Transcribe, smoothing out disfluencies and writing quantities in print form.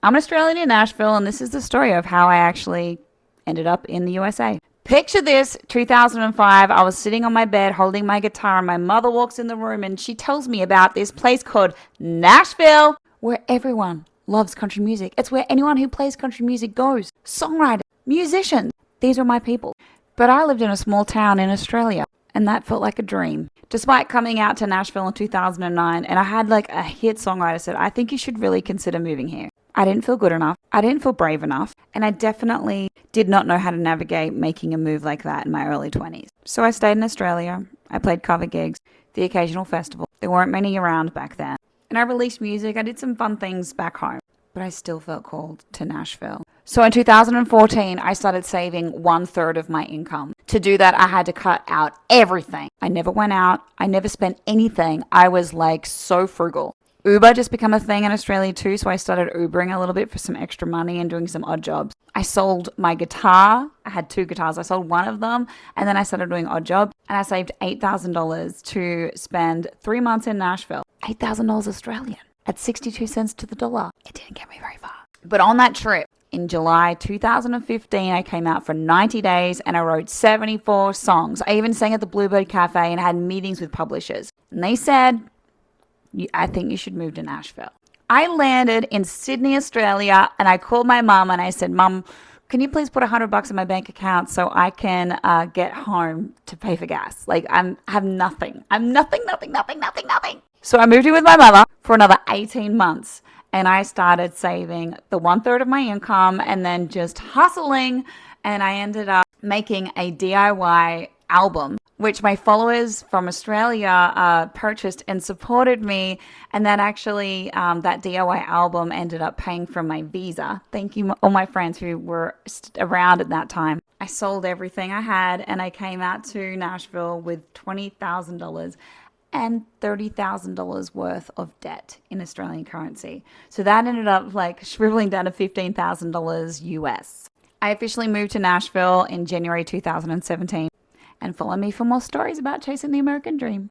I'm an Australian in Nashville, and this is the story of how I actually ended up in the USA. Picture this, 2005. I was sitting on my bed holding my guitar, and my mother walks in the room and she tells me about this place called Nashville, where everyone loves country music. It's where anyone who plays country music goes. Songwriters, musicians. These are my people. But I lived in a small town in Australia, and that felt like a dream. Despite coming out to Nashville in 2009, and I had like a hit songwriter said, I think you should really consider moving here. I didn't feel good enough. I didn't feel brave enough. And I definitely did not know how to navigate making a move like that in my early 20s. So I stayed in Australia. I played cover gigs, the occasional festival. There weren't many around back then. And I released music. I did some fun things back home. But I still felt called to Nashville. So in 2014, I started saving 1/3 of my income. To do that, I had to cut out everything. I never went out. I never spent anything. I was like so frugal. Uber just became a thing in Australia too, so I started Ubering a little bit for some extra money and doing some odd jobs. I sold my guitar. I had two guitars. I sold one of them, and then I started doing odd jobs, and I saved $8,000 to spend 3 months in Nashville. $8,000 Australian at 62 cents to the dollar. It didn't get me very far. But on that trip, in July 2015, I came out for 90 days and I wrote 74 songs. I even sang at the Bluebird Cafe and had meetings with publishers. And they said, I think you should move to Nashville. I landed in Sydney, Australia, and I called my mum and I said, Mum, can you please put $100 in my bank account so I can get home to pay for gas? Like I have nothing. I'm nothing. So I moved in with my mother for another 18 months. And I started saving the 1/3 of my income and then just hustling. And I ended up making a DIY album, which my followers from Australia purchased and supported me. And that actually, that DIY album ended up paying for my visa. Thank you, all my friends who were around at that time. I sold everything I had and I came out to Nashville with $20,000 and $30,000 worth of debt in Australian currency. So that ended up like shriveling down to $15,000 US. I officially moved to Nashville in January 2017, and follow me for more stories about chasing the American dream.